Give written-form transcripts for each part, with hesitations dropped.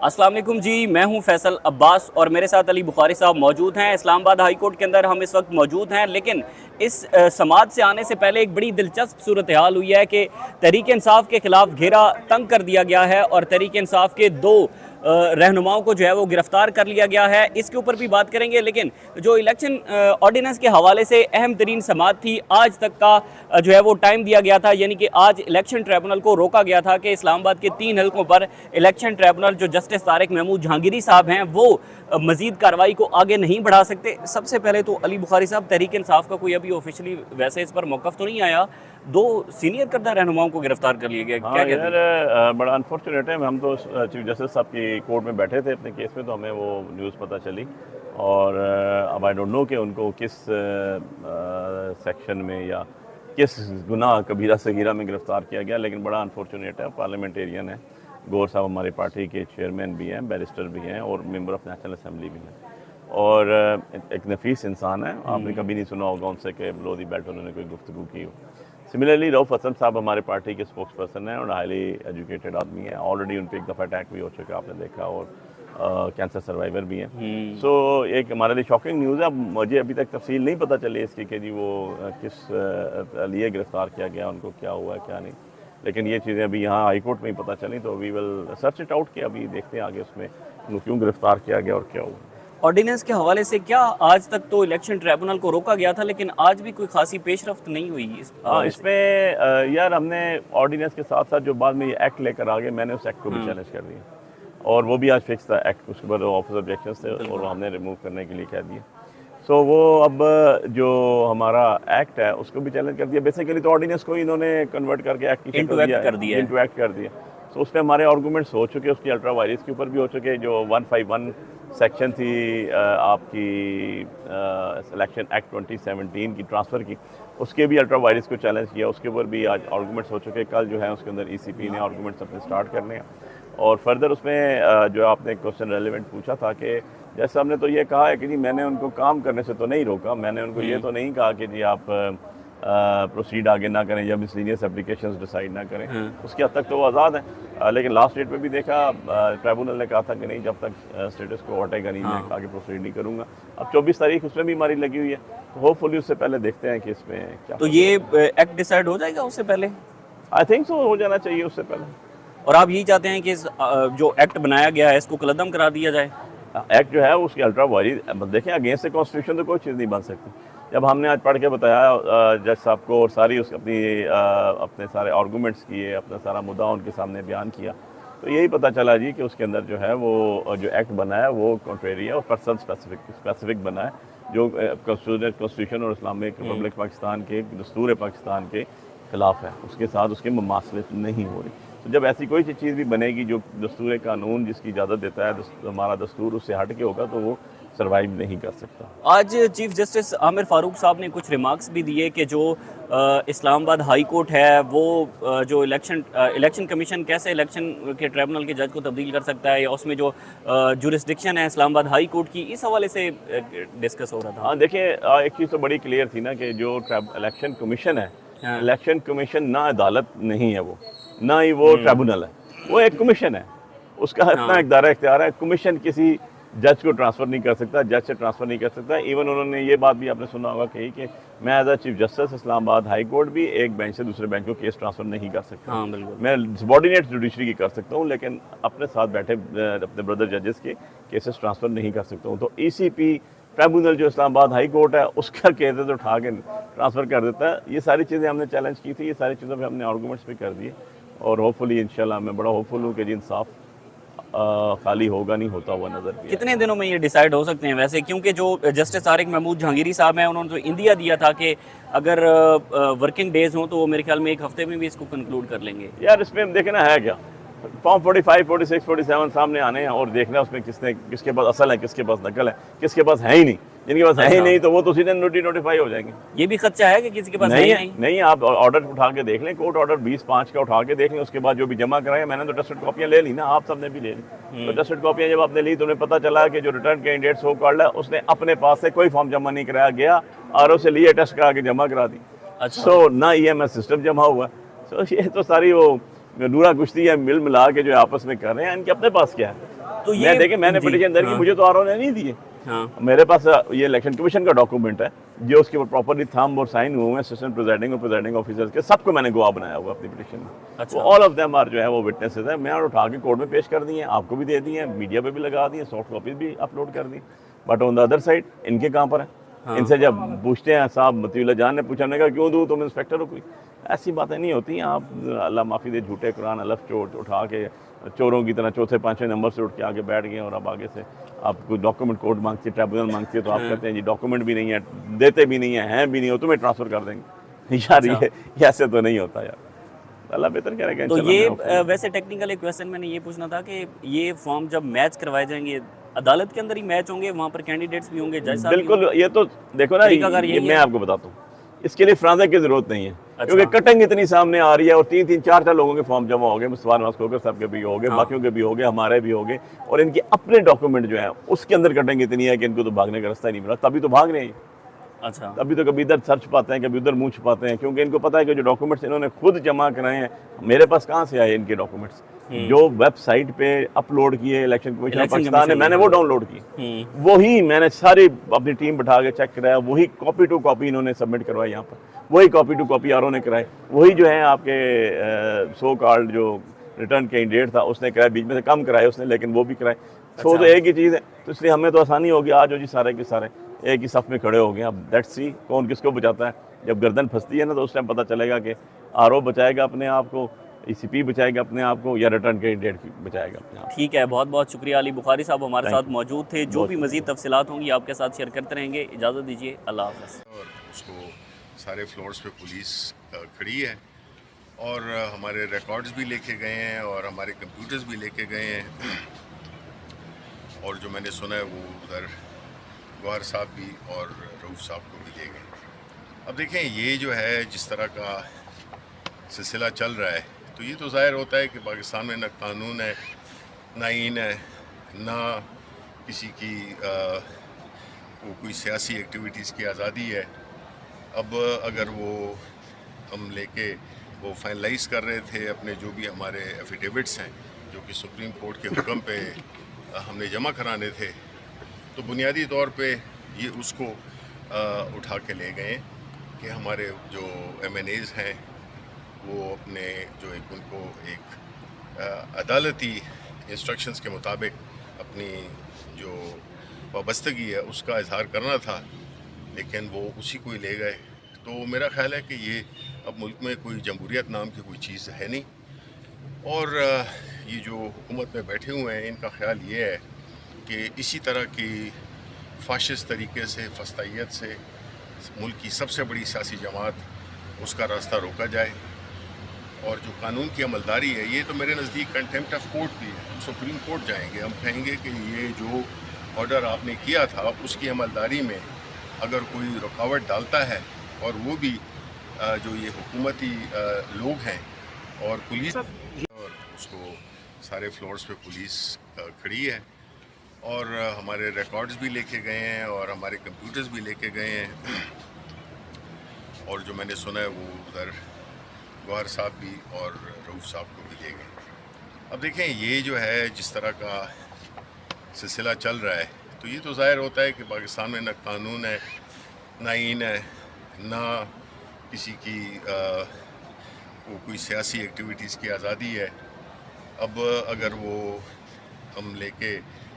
अस्सलाम वालेकुम जी, मैं हूं फैसल अब्बास और मेरे साथ अली बुखारी साहब मौजूद हैं। इस्लामाबाद हाई कोर्ट के अंदर हम इस वक्त मौजूद हैं, लेकिन इस समाअत से आने से पहले एक बड़ी दिलचस्प सूरत हाल हुई है कि तहरीक इंसाफ के खिलाफ घेरा तंग कर दिया गया है और तहरीक इंसाफ के दो रहनुमाओं को जो है वो गिरफ्तार कर लिया गया है। इसके ऊपर भी बात करेंगे, लेकिन जो इलेक्शन ऑर्डिनेंस के हवाले से अहम तरीन समाअत थी, आज तक का जो है वो टाइम दिया गया था, यानी कि आज इलेक्शन ट्रिब्यूनल को रोका गया था कि इस्लामाबाद के 3 हलकों पर इलेक्शन ट्रिब्यूनल जो जस्टिस तारिक महमूद जहांगीरी साहब हैं वो मजीद कार्रवाई को आगे नहीं बढ़ा सकते। सबसे पहले तो अली बुखारी साहब, तहरीक इंसाफ का कोई अभी ऑफिशियली वैसे इस पर मौक़िफ़ तो नहीं आया, दो सीनियर करदा रहनुमाओं को गिरफ्तार कर लिया गया, क्या कहते हैं? यार बड़ा अनफॉर्चुनेट है। हम तो चीफ जस्टिस साहब की कोर्ट में बैठे थे अपने केस में, तो हमें वो न्यूज़ पता चली और अब आई डोंट नो कि उनको किस सेक्शन में या किस गुनाह कबीरा सगीरा में गिरफ्तार किया गया, लेकिन बड़ा अनफॉर्चुनेट है। पार्लियामेंटेरियन है, गौर साहब हमारी पार्टी के चेयरमैन भी हैं, बैरिस्टर भी हैं और मेंबर ऑफ नेशनल असेंबली भी हैं और एक नफीस इंसान है। आपने कभी नहीं सुना होगा उनसे कि बिलो दी बेल्ट उन्होंने कोई गुफ्तगू की हो। सिमिलरली रऊफ हसन साहब हमारे पार्टी के स्पोक्स पर्सन हैं और हाईली एजुकेटेड आदमी है। ऑलरेडी उन पर एक दफ़ा अटैक भी हो चुका है, आपने देखा, और कैंसर सर्वाइवर भी हैं। सो एक हमारे लिए शॉकिंग न्यूज़ है। मुझे अभी तक तफसील नहीं पता चली इसकी कि जी वो किस लिए गिरफ़्तार किया गया, उनको क्या हुआ है क्या नहीं, लेकिन ये चीज़ें अभी यहाँ हाई कोर्ट में ही पता चली, तो we will search it out कि अभी देखते हैं आगे उसमें उनको क्यों गिरफ़्तार किया गया और क्या हुआ। ऑर्डिनेंस के हवाले से क्या आज तक तो इलेक्शन ट्रिब्यूनल को रोका गया था, लेकिन आज भी कोई खासी पेशरफ्त नहीं हुई इसमें यार हमने ऑर्डिनेंस के साथ साथ जो बाद में ये एक्ट लेकर आ गए, मैंने उस एक्ट को भी चैलेंज कर दिया और वो भी आज फिक्स था एक्ट। उसके बाद ऑफिस ऑब्जेक्शंस थे और हमने रिमूव करने के लिए कह दिया। सो वो अब जो हमारा एक्ट है उसको भी चैलेंज कर दिया। बेसिकली तो ऑर्डिनेंस को इन्होंने कन्वर्ट करके एक्ट की इंटू एक्ट कर दिया। तो उसमें हमारे आर्गूमेंट्स हो चुके, उसकी अल्ट्रा वायरस के ऊपर भी हो चुके। जो 151 सेक्शन थी आपकी सिलेक्शन एक्ट 2017 की ट्रांसफ़र की, उसके भी अल्ट्रा वायरस को चैलेंज किया, उसके ऊपर भी आज आर्गूमेंट्स हो चुके। कल जो है उसके अंदर ECP ने आर्गूमेंट्स अपने स्टार्ट करने हैं और फर्दर उसमें जो आपने क्वेश्चन रेलिवेंट पूछा था कि जैसे हमने तो ये कहा है कि जी मैंने उनको काम करने से तो नहीं रोका, मैंने उनको ये तो नहीं कहा कि जी आप प्रोसीड आगे ना करें या मिसलीनियस एप्लीकेशंस डिसाइड ना करें। उसकी हद तक तो वो आज़ाद हैं, लेकिन लास्ट डेट पे भी देखा ट्रिब्यूनल ने कहा था कि नहीं, जब तक स्टेटस को हटेगा नहीं मैं आगे प्रोसीड नहीं करूँगा। अब 24 तारीख उसमें भी हमारी लगी हुई है, तो होपफुली उससे पहले देखते हैं कि इसमें क्या। तो ये एक्ट डिसाइड हो जाएगा उससे पहले? आई थिंक सो हो जाना चाहिए उससे पहले। और आप यही चाहते हैं कि इस जो एक्ट बनाया गया है इसको कलअदम करा दिया जाए? एक्ट जो है उसकी अल्ट्रा वायरस, देखें अगेंस्ट द कॉन्स्टिट्यूशन तो कोई चीज़ नहीं बन सकती। जब हमने आज पढ़ के बताया जज साहब को और सारी उसकी अपने सारे आर्गूमेंट्स किए, अपना सारा मुद्दा उनके सामने बयान किया, तो यही पता चला जी कि उसके अंदर जो है वो जो एक्ट बना है वो कॉन्ट्रेरी है और पर्सन स्पेसिफिक बना है, जो कॉन्स्टिट्यूशन और इस्लामिक रिपब्लिक पाकिस्तान के दस्तूर पाकिस्तान के खिलाफ है, उसके साथ उसके मुमासलत नहीं हो रही। तो जब ऐसी कोई चीज़ भी बनेगी जो दस्तूर कानून जिसकी इजाज़त देता है, हमारा दस्तूर उससे हट के होगा, तो वो सर्वाइव नहीं कर सकता। आज चीफ जस्टिस आमिर फारूक साहब ने कुछ रिमार्क्स भी दिए कि जो इस्लामाबाद हाई कोर्ट है वो जो इलेक्शन कमीशन कैसे इलेक्शन के ट्रिब्यूनल के जज को तब्दील कर सकता है, या उसमें जो जुरिस्डिक्शन है इस्लामाबाद हाई कोर्ट की, इस हवाले से डिस्कस हो रहा था। हाँ देखिए, एक चीज़ तो बड़ी क्लियर थी ना कि जो इलेक्शन कमीशन है, इलेक्शन कमीशन ना अदालत नहीं है, वो ना ही वो ट्रिब्यूनल है, वो एक कमीशन है। उसका इतना इख्तियार इख्तियार है, कमीशन किसी जज को ट्रांसफ़र नहीं कर सकता, जज से ट्रांसफ़र नहीं कर सकता। इवन उन्होंने ये बात भी आपने सुना होगा कही कि मैं as a chief justice Islamabad high court भी एक बेंच से दूसरे बेंच को केस ट्रांसफ़र नहीं कर सकता। हाँ बिल्कुल, मैं सबॉर्डिनेट जुडिशरी की कर सकता हूँ, लेकिन अपने साथ बैठे अपने ब्रदर जजेस के केसेस ट्रांसफ़र नहीं कर सकता हूँ। तो ECP ट्रिब्यूनल जो इस्लामाबाद हाई कोर्ट है उसका केसेस उठा के ट्रांसफ़र कर देता है। ये सारी चीज़ें हमने चैलेंज की थी, ये सारी चीज़ों पर हमने आर्गूमेंट्स भी कर दिए और होपफुली इंशाल्लाह मैं बड़ा होपफुल हूँ कि जी इंसाफ खाली होगा नहीं होता हुआ नजर। कितने दिनों में ये डिसाइड हो सकते हैं वैसे? क्योंकि जो जस्टिस तारिक महमूद जहांगीरी साहब हैं उन्होंने तो इंदिया दिया था कि अगर वर्किंग डेज हों तो वो मेरे ख्याल में एक हफ्ते में भी इसको कंक्लूड कर लेंगे। यार इसमें हम देखना है क्या, फॉर्म 45, 46, 47 सामने आने हैं और देखना उसमें किसके पास असल है, किसके पास नकल है, किसके पास है ही नहीं। जिनके पास है ही नहीं तो वो तो सीधे नोटिफाई हो जाएंगे। ये भी खदशा है कि किसी के पास नहीं, आप ऑर्डर उठा के देख लें, कोर्ट ऑर्डर 20/5 का उठा के देख लें, उसके बाद जो भी जमा कराए, मैंने तो टेस्टेड कॉपियाँ ले ली ना, आप सबने भी ले ली। तो टेस्टेड कॉपियाँ जब आपने ली तो उन्हें पता चला कि जो रिटर्न कैंडिडेट सो कॉल्ड है उसने अपने पास से कोई फॉर्म जमा नहीं कराया, गया RO से लिए, टेस्ट करा के जमा करा दी। सो ना EMS सिस्टम जमा हुआ। सो ये तो सारी वो नूरा कुश्ती है मिल मिला के जो आपस में कर रहे हैं, इनके अपने पास क्या है। तो ये मैं देखे मैंने जी, पिटीशन दर्ज की, हाँ, मुझे तो आरओ ने नहीं दिए। हाँ, मेरे पास ये इलेक्शन कमीशन का डॉक्यूमेंट है जो उसके ऊपर प्रॉपरली थंब और साइन हुए हैं असिस्टेंट प्रेसिडेंट और प्रेसिडेंट ऑफिसर्स के, सबको मैंने गवाह बनाया हुआ अपनी पिटीशन में। अच्छा। वो ऑल ऑफ देम आर जो है वो विटनेसेस है। मैं उठा के कोर्ट में पेश कर दिए, आपको भी दे दिए, मीडिया पे भी लगा दिए, सॉफ्ट कॉपीज भी अपलोड कर दी। But on the other side इनके कहाँ पर है? हाँ। इनसे जब पूछते हैं, साहब मतीउल्लाह जान ने पूछा, मैंने कहा क्यों दूँ, तुम इंस्पेक्टर हो कोई? ऐसी बातें नहीं होती। आप अल्लाह माफ़ी दे झूठे कुरान अलफ चोट उठा के चोरों की तरह चौथे पाँचवें नंबर से उठ के आगे बैठ गए, और अब आगे से आपको डॉक्यूमेंट कोर्ट मांगती है, ट्रिब्यूनल मांगती है, तो आप कहते हैं जी डॉक्यूमेंट भी नहीं है, देते भी नहीं है, हैं भी नहीं हो, तुम्हें ट्रांसफ़र कर देंगे। यार ये ऐसे तो नहीं होता यार, अल्लाह बेहतर करेगा। तो ये वैसे टेक्निकल एक क्वेश्चन मैंने ये पूछना था कि ये फॉर्म जब मैच करवाए जाएंगे अदालत के अंदर ही मैच होंगे, वहाँ पर कैंडिडेट्स भी होंगे, जज साहब भी बिल्कुल, ये तो देखो ना, तरीकाकार ये यही मैं है। आपको बताता हूँ, इसके लिए फ्रांसा की जरूरत नहीं है, अच्छा। क्योंकि कटिंग इतनी सामने आ रही है, और तीन तीन चार चार लोगों के फॉर्म जमा हो गए, मुस्तफा नवाज खोकर साहब के भी हो गए, हाँ। बाकियों के भी हो गए, हमारे भी हो गए, और इनके अपने डॉक्यूमेंट जो है उसके अंदर कटिंग इतनी है कि इनको तो भागने का रास्ता ही नहीं मिला। तभी तो भाग रहे हैं, अच्छा, तभी तो कभी इधर सर छुपाते हैं, कभी उधर मुंह छुपाते हैं, क्योंकि इनको पता है कि जो डॉक्यूमेंट्स इन्होंने खुद जमा कराए हैं, मेरे पास कहाँ से आए इनके डॉक्यूमेंट्स? जो वेबसाइट पे अपलोड किए इलेक्शन कमीशन ऑफ पाकिस्तान ने, मैंने वो डाउनलोड किए, वही मैंने सारी अपनी टीम बिठा के चेक कराया, वही कॉपी टू कॉपी इन्होंने सबमिट करवाई यहाँ पर, वही कॉपी टू कॉपी आरओ ने कराए, वही जो है आपके सो कॉल्ड जो रिटर्न कैंडिडेट था उसने कराया, बीच में से कम कराए उसने, लेकिन वो भी कराए। तो एक ही चीज़ है, तो इसलिए हमें तो आसानी होगी, आज हो जी सारे के सारे एक ही सफ़ में खड़े हो गए। अब दैट्स सी कौन किसको बचाता है। जब गर्दन फंसती है ना, तो उस टाइम पता चलेगा कि आरओ बचाएगा अपने आप को, ईसीपी बचाएगा अपने आप को, या रिटर्न कैंडिडेट बचाएगा अपने आप को। ठीक है, बहुत बहुत शुक्रिया। अली बुखारी साहब हमारे Thank साथ मौजूद थे। जो भी मज़ीद तफसीलात होंगी आपके साथ शेयर करते रहेंगे। इजाज़त दीजिए, अल्लाह हाफ़िज़। और उसको सारे फ्लोर्स पे पुलिस खड़ी है, और हमारे रिकॉर्ड्स भी लेके गए हैं, और हमारे कंप्यूटर्स भी लेके गए हैं, और जो मैंने सुना है वो उधर गौहर साहब भी और रऊफ़ साहब को भी ले गए। अब देखें, ये जो है जिस तरह का सिलसिला चल रहा है, तो ये तो ज़ाहिर होता है कि पाकिस्तान में ना कानून है, ना आईन है, ना किसी की वो कोई सियासी एक्टिविटीज़ की आज़ादी है। अब अगर वो हम लेके वो फाइनलाइज कर रहे थे अपने जो भी हमारे एफिडेविट्स हैं, जो कि सुप्रीम कोर्ट के हुक्म पे हमने जमा कराने थे, तो बुनियादी तौर पे ये उसको उठा के ले गए कि हमारे जो एमएनएज़ हैं वो अपने जो एक उनको एक अदालती इंस्ट्रक्शंस के मुताबिक अपनी जो वाबस्तगी है उसका इजहार करना था, लेकिन वो उसी को ही ले गए। तो मेरा ख्याल है कि ये अब मुल्क में कोई जमहूरियत नाम की कोई चीज़ है नहीं, और ये जो हुकूमत में बैठे हुए हैं इनका ख्याल ये है कि इसी तरह की फाशिस्ट तरीके से, फस्तायत से मुल्क की सबसे बड़ी सियासी जमात उसका रास्ता रोका जाए, और जो कानून की अमलदारी है, ये तो मेरे नज़दीक कंटेम्प्ट ऑफ कोर्ट भी है। हम सुप्रीम कोर्ट जाएंगे, हम कहेंगे कि ये जो ऑर्डर आपने किया था उसकी अमलदारी में अगर कोई रुकावट डालता है, और वो भी जो ये हुकूमती लोग हैं और पुलिस, और उसको सारे फ्लोर्स पे पुलिस खड़ी है, और हमारे रिकॉर्ड्स भी लेके गए हैं, और हमारे कंप्यूटर्स भी लेके गए हैं, और जो मैंने सुना है वो उधर गौहर साहब भी और रऊफ़ साहब को भी ले गए। अब देखें, ये जो है जिस तरह का सिलसिला चल रहा है, तो ये तो ज़ाहिर होता है कि पाकिस्तान में ना कानून है, ना आईन है, ना किसी की वो कोई सियासी एक्टिविटीज़ की आज़ादी है। अब अगर वो हम लेके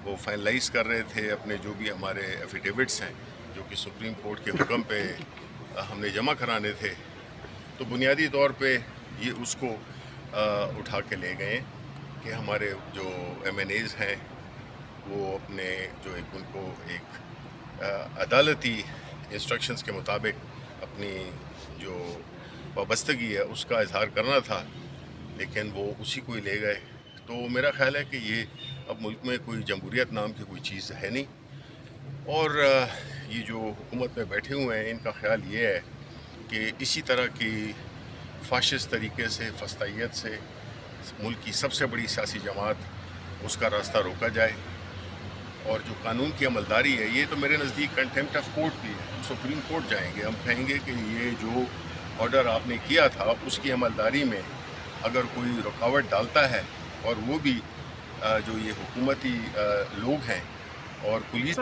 वो फाइनलाइज कर रहे थे अपने जो भी हमारे एफिडेविट्स हैं, जो कि सुप्रीम कोर्ट के हुक्म पे हमने जमा कराने थे, तो बुनियादी तौर पे ये उसको उठा के ले गए कि हमारे जो एमएनएज़ हैं वो अपने जो एक उनको एक अदालती इंस्ट्रक्शंस के मुताबिक अपनी जो वाबस्तगी है उसका इजहार करना था, लेकिन वो उसी को ही ले गए। तो मेरा ख्याल है कि ये अब मुल्क में कोई जमहूरियत नाम की कोई चीज़ है नहीं, और ये जो हुकूमत में बैठे हुए हैं इनका ख्याल ये है कि इसी तरह की फाशिस्ट तरीके से, फस्तायत से मुल्क की सबसे बड़ी सियासी जमात उसका रास्ता रोका जाए, और जो कानून की अमलदारी है, ये तो मेरे नज़दीक कंटेम्प्ट ऑफ कोर्ट भी है। हम सुप्रीम कोर्ट जाएंगे, हम कहेंगे कि ये जो ऑर्डर आपने किया था उसकी अमलदारी में अगर कोई रुकावट डालता है, और वो भी जो ये हुकूमती लोग हैं और पुलिस